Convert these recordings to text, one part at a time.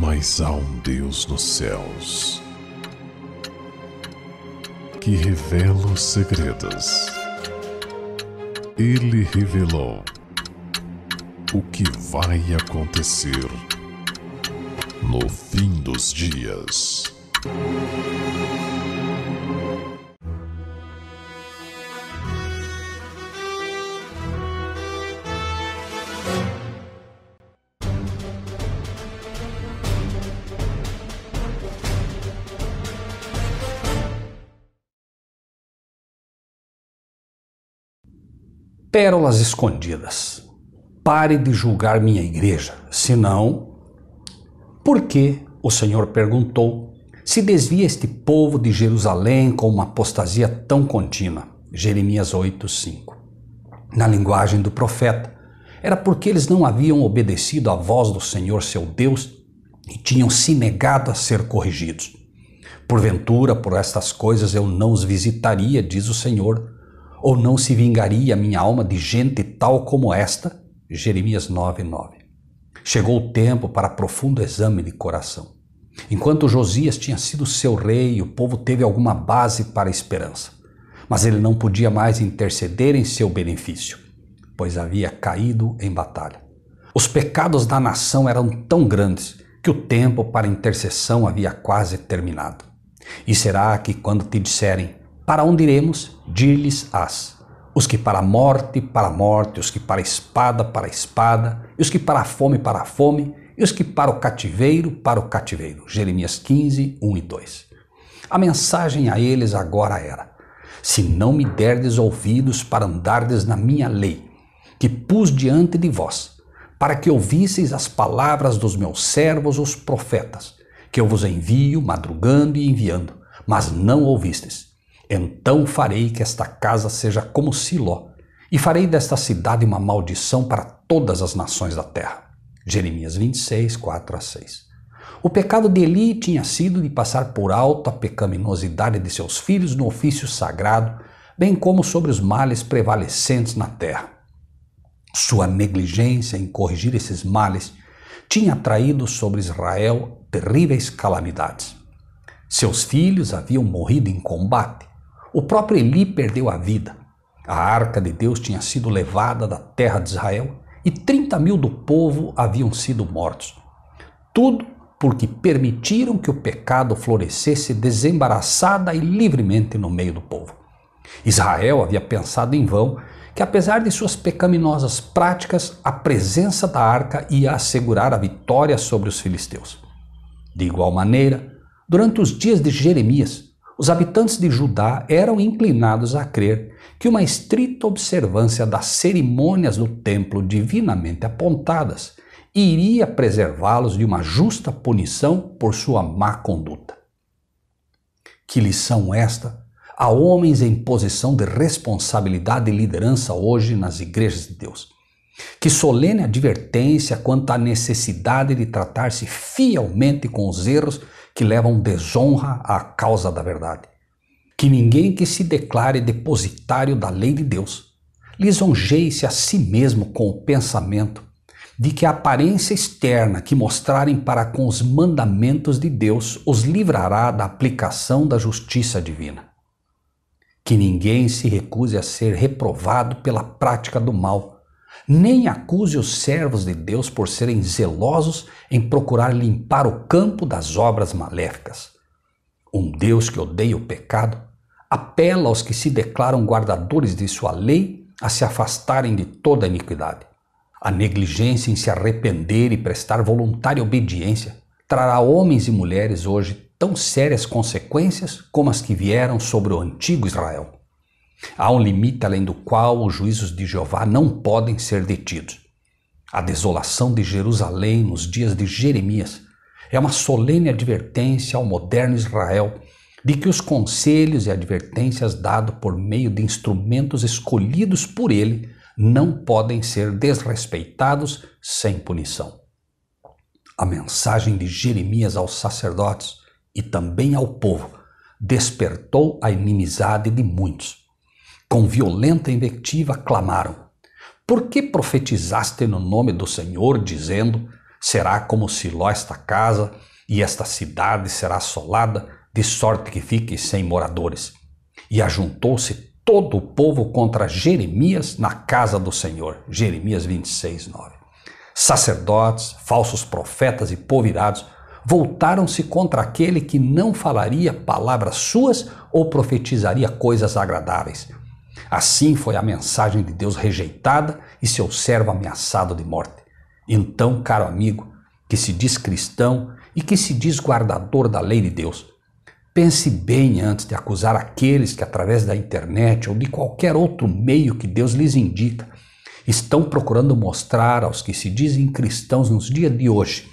Mas há um Deus nos céus que revela os segredos. Ele revelou o que vai acontecer no fim dos dias. Pérolas escondidas. Pare de julgar minha igreja, senão... Por que, o Senhor perguntou, se desvia este povo de Jerusalém com uma apostasia tão contínua? Jeremias 8:5. Na linguagem do profeta, era porque eles não haviam obedecido à voz do Senhor seu Deus e tinham se negado a ser corrigidos. Porventura, por estas coisas eu não os visitaria, diz o Senhor, ou não se vingaria a minha alma de gente tal como esta? Jeremias 9:9. Chegou o tempo para profundo exame de coração. Enquanto Josias tinha sido seu rei, o povo teve alguma base para a esperança. Mas ele não podia mais interceder em seu benefício, pois havia caído em batalha. Os pecados da nação eram tão grandes que o tempo para intercessão havia quase terminado. E será que quando te disserem, para onde iremos? Dir-lhes-ás: os que para a morte, os que para a espada, e os que para a fome, e os que para o cativeiro. Jeremias 15:1 e 2. A mensagem a eles agora era: se não me derdes ouvidos para andardes na minha lei, que pus diante de vós, para que ouvisseis as palavras dos meus servos, os profetas, que eu vos envio madrugando e enviando, mas não ouvistes, então farei que esta casa seja como Siló, e farei desta cidade uma maldição para todas as nações da terra. Jeremias 26, 4-6. O pecado de Eli tinha sido de passar por alto a pecaminosidade de seus filhos no ofício sagrado, bem como sobre os males prevalecentes na terra. Sua negligência em corrigir esses males tinha traído sobre Israel terríveis calamidades. Seus filhos haviam morrido em combate. O próprio Eli perdeu a vida. A arca de Deus tinha sido levada da terra de Israel e 30.000 do povo haviam sido mortos. Tudo porque permitiram que o pecado florescesse desembaraçada e livremente no meio do povo. Israel havia pensado em vão que, apesar de suas pecaminosas práticas, a presença da arca ia assegurar a vitória sobre os filisteus. De igual maneira, durante os dias de Jeremias, os habitantes de Judá eram inclinados a crer que uma estrita observância das cerimônias do templo divinamente apontadas iria preservá-los de uma justa punição por sua má conduta. Que lição esta a homens em posição de responsabilidade e liderança hoje nas igrejas de Deus. Que solene advertência quanto à necessidade de tratar-se fielmente com os erros que levam desonra à causa da verdade. Que ninguém que se declare depositário da lei de Deus lisonjeie-se a si mesmo com o pensamento de que a aparência externa que mostrarem para com os mandamentos de Deus os livrará da aplicação da justiça divina. Que ninguém se recuse a ser reprovado pela prática do mal, nem acuse os servos de Deus por serem zelosos em procurar limpar o campo das obras maléficas. Um Deus que odeia o pecado apela aos que se declaram guardadores de sua lei a se afastarem de toda iniquidade. A negligência em se arrepender e prestar voluntária obediência trará a homens e mulheres hoje tão sérias consequências como as que vieram sobre o antigo Israel. Há um limite além do qual os juízos de Jeová não podem ser detidos. A desolação de Jerusalém nos dias de Jeremias é uma solene advertência ao moderno Israel de que os conselhos e advertências dados por meio de instrumentos escolhidos por ele não podem ser desrespeitados sem punição. A mensagem de Jeremias aos sacerdotes e também ao povo despertou a inimizade de muitos. Com violenta invectiva clamaram: por que profetizaste no nome do Senhor, dizendo, Será como Siló esta casa, e esta cidade será assolada, de sorte que fique sem moradores. E ajuntou-se todo o povo contra Jeremias na casa do Senhor. Jeremias 26, 9. Sacerdotes, falsos profetas e povo irados voltaram-se contra aquele que não falaria palavras suas ou profetizaria coisas agradáveis. Assim foi a mensagem de Deus rejeitada e seu servo ameaçado de morte. Então, caro amigo, que se diz cristão e que se diz guardador da lei de Deus, pense bem antes de acusar aqueles que, através da internet ou de qualquer outro meio que Deus lhes indica, estão procurando mostrar aos que se dizem cristãos nos dias de hoje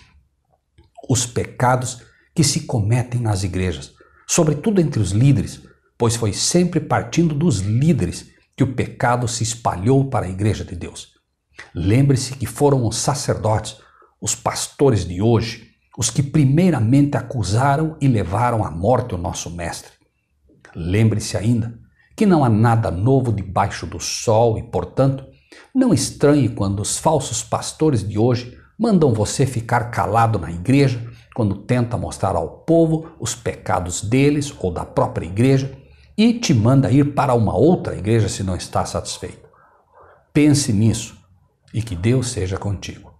os pecados que se cometem nas igrejas, sobretudo entre os líderes, pois foi sempre partindo dos líderes que o pecado se espalhou para a igreja de Deus. Lembre-se que foram os sacerdotes, os pastores de hoje, os que primeiramente acusaram e levaram à morte o nosso mestre. Lembre-se ainda que não há nada novo debaixo do sol e, portanto, não estranhe quando os falsos pastores de hoje mandam você ficar calado na igreja quando tenta mostrar ao povo os pecados deles ou da própria igreja e te manda ir para uma outra igreja se não está satisfeito. Pense nisso e que Deus seja contigo.